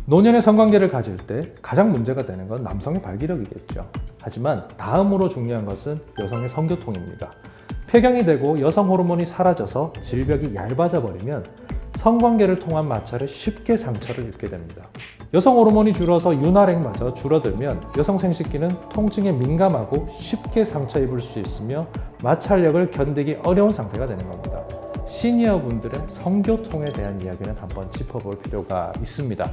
노년의 성관계를 가질 때 가장 문제가 되는 건 남성의 발기력이겠죠. 하지만 다음으로 중요한 것은 여성의 성교통입니다. 폐경이 되고 여성 호르몬이 사라져서 질벽이 얇아져 버리면 성관계를 통한 마찰에 쉽게 상처를 입게 됩니다. 여성 호르몬이 줄어서 윤활액마저 줄어들면 여성 생식기는 통증에 민감하고 쉽게 상처 입을 수 있으며 마찰력을 견디기 어려운 상태가 되는 겁니다. 시니어 분들의 성교통에 대한 이야기는 한번 짚어볼 필요가 있습니다.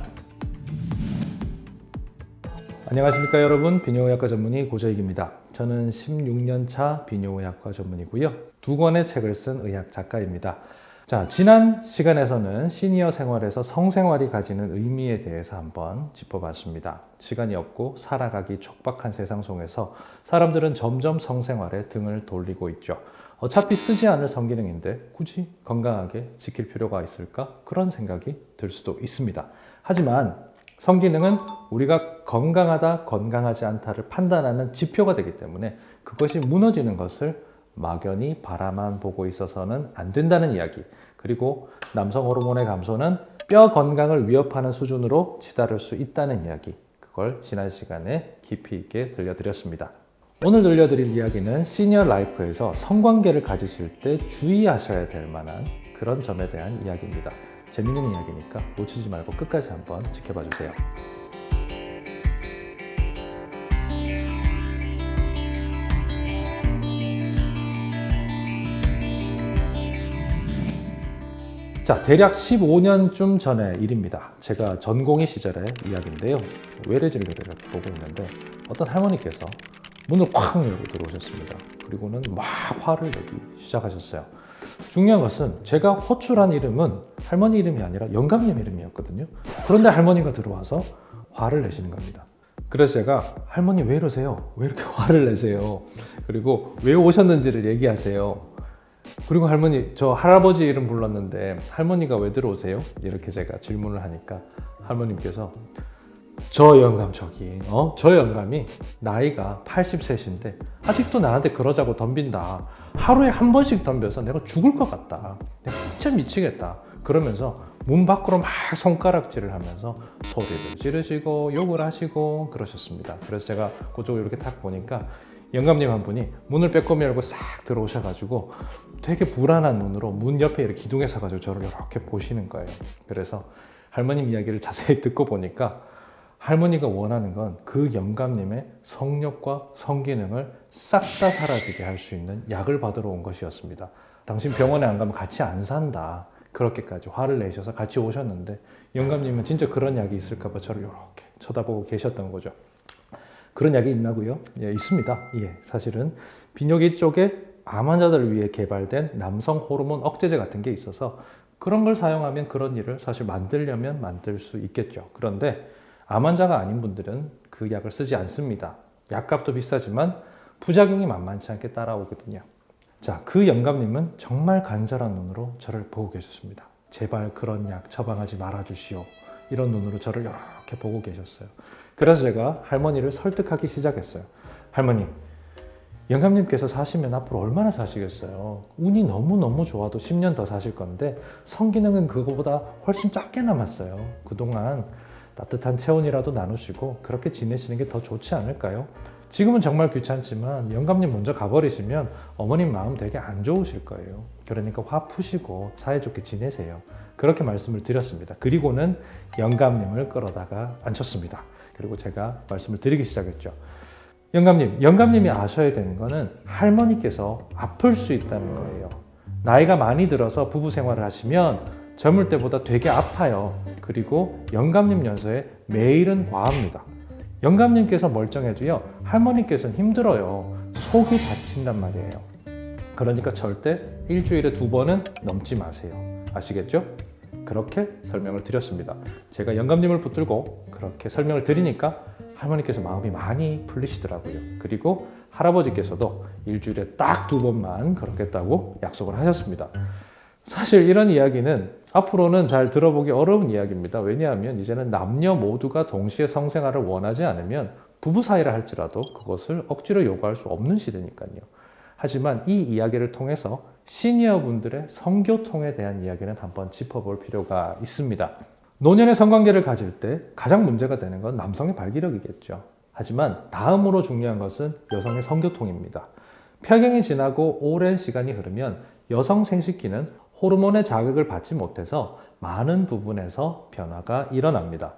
안녕하십니까 여러분, 비뇨의학과 전문의 고재익입니다. 저는 16년차 비뇨의학과 전문의고요. 2권의 책을 쓴 의학 작가입니다. 자, 지난 시간에서는 시니어 생활에서 성생활이 가지는 의미에 대해서 한번 짚어봤습니다. 시간이 없고 살아가기 촉박한 세상 속에서 사람들은 점점 성생활에 등을 돌리고 있죠. 어차피 쓰지 않을 성기능인데 굳이 건강하게 지킬 필요가 있을까? 그런 생각이 들 수도 있습니다. 하지만 성기능은 우리가 건강하다, 건강하지 않다를 판단하는 지표가 되기 때문에 그것이 무너지는 것을 막연히 바라만 보고 있어서는 안 된다는 이야기, 그리고 남성 호르몬의 감소는 뼈 건강을 위협하는 수준으로 치달을 수 있다는 이야기, 그걸 지난 시간에 깊이 있게 들려드렸습니다. 오늘 들려드릴 이야기는 시니어 라이프에서 성관계를 가지실 때 주의하셔야 될 만한 그런 점에 대한 이야기입니다. 재밌는 이야기니까 놓치지 말고 끝까지 한번 지켜봐 주세요. 자, 대략 15년쯤 전의 일입니다. 제가 전공의 시절의 이야기인데요. 외래진료를 보고 있는데 어떤 할머니께서 문을 쾅 열고 들어오셨습니다. 그리고는 막 화를 내기 시작하셨어요. 중요한 것은 제가 호출한 이름은 할머니 이름이 아니라 영감님 이름이었거든요. 그런데 할머니가 들어와서 화를 내시는 겁니다. 그래서 제가 할머니 왜 이러세요? 왜 이렇게 화를 내세요? 그리고 왜 오셨는지를 얘기하세요. 그리고 할머니, 저 할아버지 이름 불렀는데 할머니가 왜 들어오세요? 이렇게 제가 질문을 하니까 할머님께서 저 영감이 나이가 80세신데 아직도 나한테 그러자고 덤빈다. 하루에 한 번씩 덤벼서 내가 죽을 것 같다. 내가 진짜 미치겠다. 그러면서 문 밖으로 막 손가락질을 하면서 소리를 지르시고 욕을 하시고 그러셨습니다. 그래서 제가 그쪽을 이렇게 딱 보니까 영감님 한 분이 문을 빼꼼히 열고 싹 들어오셔가지고 되게 불안한 눈으로 문 옆에 이렇게 기둥에 서가지고 저를 이렇게 보시는 거예요. 그래서 할머님 이야기를 자세히 듣고 보니까 할머니가 원하는 건 그 영감님의 성욕과 성기능을 싹 다 사라지게 할 수 있는 약을 받으러 온 것이었습니다. 당신 병원에 안 가면 같이 안 산다. 그렇게까지 화를 내셔서 같이 오셨는데 영감님은 진짜 그런 약이 있을까 봐 저를 이렇게 쳐다보고 계셨던 거죠. 그런 약이 있나고요? 예, 있습니다. 예, 사실은 비뇨기 쪽에 암 환자들을 위해 개발된 남성 호르몬 억제제 같은 게 있어서 그런 걸 사용하면 그런 일을 사실 만들려면 만들 수 있겠죠. 그런데 암 환자가 아닌 분들은 그 약을 쓰지 않습니다. 약값도 비싸지만 부작용이 만만치 않게 따라오거든요. 자, 그 영감님은 정말 간절한 눈으로 저를 보고 계셨습니다. 제발 그런 약 처방하지 말아주시오. 이런 눈으로 저를 이렇게 보고 계셨어요. 그래서 제가 할머니를 설득하기 시작했어요. 할머니, 영감님께서 사시면 앞으로 얼마나 사시겠어요? 운이 너무너무 좋아도 10년 더 사실 건데 성기능은 그거보다 훨씬 작게 남았어요. 그동안 따뜻한 체온이라도 나누시고 그렇게 지내시는 게 더 좋지 않을까요? 지금은 정말 귀찮지만 영감님 먼저 가버리시면 어머님 마음 되게 안 좋으실 거예요. 그러니까 화 푸시고 사이좋게 지내세요. 그렇게 말씀을 드렸습니다. 그리고는 영감님을 끌어다가 앉혔습니다. 그리고 제가 말씀을 드리기 시작했죠. 영감님이 아셔야 되는 거는 할머니께서 아플 수 있다는 거예요. 나이가 많이 들어서 부부 생활을 하시면 젊을 때보다 되게 아파요. 그리고 영감님 연세에 매일은 과합니다. 영감님께서 멀쩡해도요, 할머니께서는 힘들어요. 속이 다친단 말이에요. 그러니까 절대 일주일에 2번은 넘지 마세요. 아시겠죠? 그렇게 설명을 드렸습니다. 제가 영감님을 붙들고 그렇게 설명을 드리니까 할머니께서 마음이 많이 풀리시더라고요. 그리고 할아버지께서도 일주일에 딱 2번만 그렇겠다고 약속을 하셨습니다. 사실 이런 이야기는 앞으로는 잘 들어보기 어려운 이야기입니다. 왜냐하면 이제는 남녀 모두가 동시에 성생활을 원하지 않으면 부부 사이라 할지라도 그것을 억지로 요구할 수 없는 시대니까요. 하지만 이 이야기를 통해서 시니어 분들의 성교통에 대한 이야기는 한번 짚어볼 필요가 있습니다. 노년의 성관계를 가질 때 가장 문제가 되는 건 남성의 발기력이겠죠. 하지만 다음으로 중요한 것은 여성의 성교통입니다. 폐경이 지나고 오랜 시간이 흐르면 여성 생식기는 호르몬의 자극을 받지 못해서 많은 부분에서 변화가 일어납니다.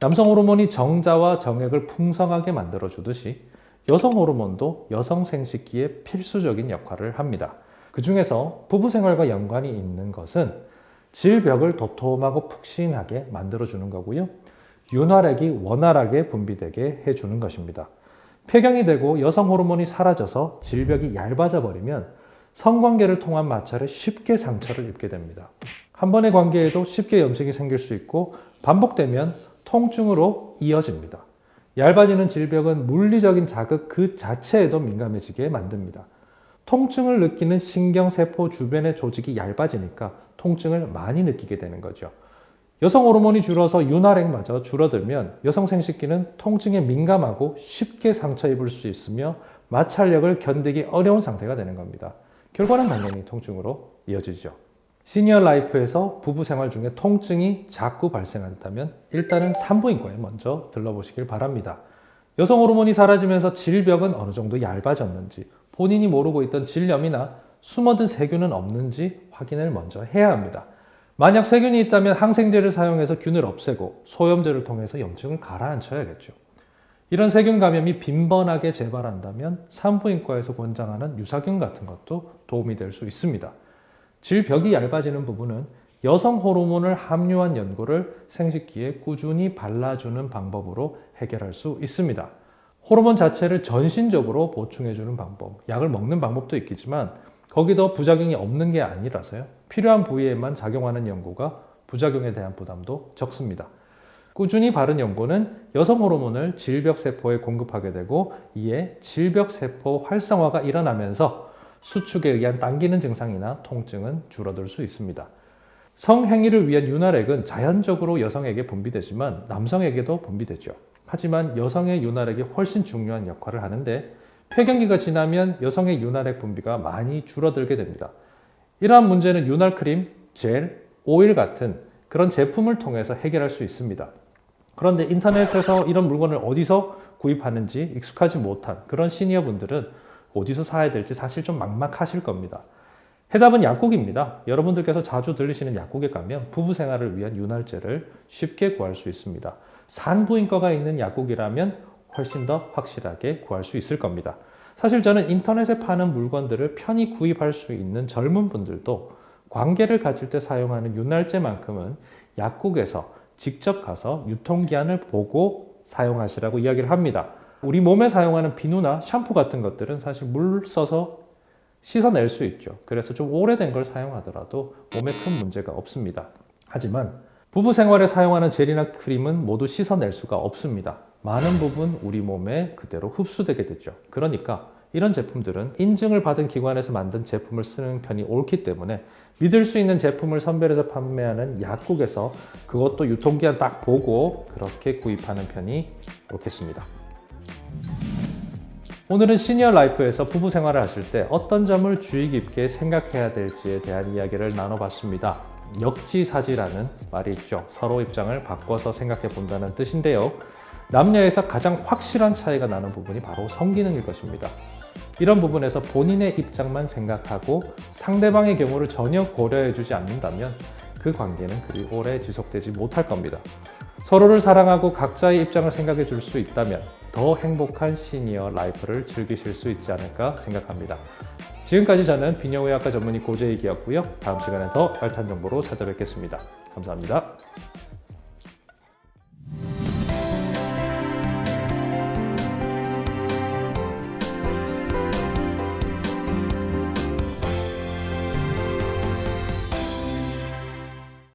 남성 호르몬이 정자와 정액을 풍성하게 만들어주듯이 여성 호르몬도 여성 생식기에 필수적인 역할을 합니다. 그 중에서 부부 생활과 연관이 있는 것은 질벽을 도톰하고 푹신하게 만들어주는 거고요. 윤활액이 원활하게 분비되게 해주는 것입니다. 폐경이 되고 여성 호르몬이 사라져서 질벽이 얇아져 버리면 성관계를 통한 마찰에 쉽게 상처를 입게 됩니다. 한 번의 관계에도 쉽게 염증이 생길 수 있고 반복되면 통증으로 이어집니다. 얇아지는 질벽은 물리적인 자극 그 자체에도 민감해지게 만듭니다. 통증을 느끼는 신경세포 주변의 조직이 얇아지니까 통증을 많이 느끼게 되는 거죠. 여성 호르몬이 줄어서 윤활액마저 줄어들면 여성 생식기는 통증에 민감하고 쉽게 상처 입을 수 있으며 마찰력을 견디기 어려운 상태가 되는 겁니다. 결과는 당연히 통증으로 이어지죠. 시니어 라이프에서 부부 생활 중에 통증이 자꾸 발생한다면 일단은 산부인과에 먼저 들러보시길 바랍니다. 여성 호르몬이 사라지면서 질벽은 어느 정도 얇아졌는지, 본인이 모르고 있던 질염이나 숨어든 세균은 없는지 확인을 먼저 해야 합니다. 만약 세균이 있다면 항생제를 사용해서 균을 없애고 소염제를 통해서 염증을 가라앉혀야겠죠. 이런 세균 감염이 빈번하게 재발한다면 산부인과에서 권장하는 유사균 같은 것도 도움이 될 수 있습니다. 질벽이 얇아지는 부분은 여성 호르몬을 함유한 연고를 생식기에 꾸준히 발라주는 방법으로 해결할 수 있습니다. 호르몬 자체를 전신적으로 보충해주는 방법, 약을 먹는 방법도 있겠지만 거기도 부작용이 없는 게 아니라서요. 필요한 부위에만 작용하는 연고가 부작용에 대한 부담도 적습니다. 꾸준히 바른 연고는 여성 호르몬을 질벽세포에 공급하게 되고 이에 질벽세포 활성화가 일어나면서 수축에 의한 당기는 증상이나 통증은 줄어들 수 있습니다. 성행위를 위한 윤활액은 자연적으로 여성에게 분비되지만 남성에게도 분비되죠. 하지만 여성의 윤활액이 훨씬 중요한 역할을 하는데 폐경기가 지나면 여성의 윤활액 분비가 많이 줄어들게 됩니다. 이러한 문제는 윤활크림, 젤, 오일 같은 그런 제품을 통해서 해결할 수 있습니다. 그런데 인터넷에서 이런 물건을 어디서 구입하는지 익숙하지 못한 그런 시니어분들은 어디서 사야 될지 사실 좀 막막하실 겁니다. 해답은 약국입니다. 여러분들께서 자주 들리시는 약국에 가면 부부 생활을 위한 윤활제를 쉽게 구할 수 있습니다. 산부인과가 있는 약국이라면 훨씬 더 확실하게 구할 수 있을 겁니다. 사실 저는 인터넷에 파는 물건들을 편히 구입할 수 있는 젊은 분들도 관계를 가질 때 사용하는 윤활제만큼은 약국에서 직접 가서 유통기한을 보고 사용하시라고 이야기를 합니다. 우리 몸에 사용하는 비누나 샴푸 같은 것들은 사실 물 써서 씻어낼 수 있죠. 그래서 좀 오래된 걸 사용하더라도 몸에 큰 문제가 없습니다. 하지만 부부 생활에 사용하는 젤이나 크림은 모두 씻어낼 수가 없습니다. 많은 부분 우리 몸에 그대로 흡수되게 되죠. 그러니까 이런 제품들은 인증을 받은 기관에서 만든 제품을 쓰는 편이 옳기 때문에 믿을 수 있는 제품을 선별해서 판매하는 약국에서 그것도 유통기한 딱 보고 그렇게 구입하는 편이 옳겠습니다. 오늘은 시니어 라이프에서 부부 생활을 하실 때 어떤 점을 주의 깊게 생각해야 될지에 대한 이야기를 나눠봤습니다. 역지사지라는 말이 있죠. 서로 입장을 바꿔서 생각해 본다는 뜻인데요. 남녀에서 가장 확실한 차이가 나는 부분이 바로 성기능일 것입니다. 이런 부분에서 본인의 입장만 생각하고 상대방의 경우를 전혀 고려해주지 않는다면 그 관계는 그리 오래 지속되지 못할 겁니다. 서로를 사랑하고 각자의 입장을 생각해 줄 수 있다면 더 행복한 시니어 라이프를 즐기실 수 있지 않을까 생각합니다. 지금까지 저는 비뇨의학과 전문의 고재익이었고요. 다음 시간에 더 알찬 정보로 찾아뵙겠습니다. 감사합니다.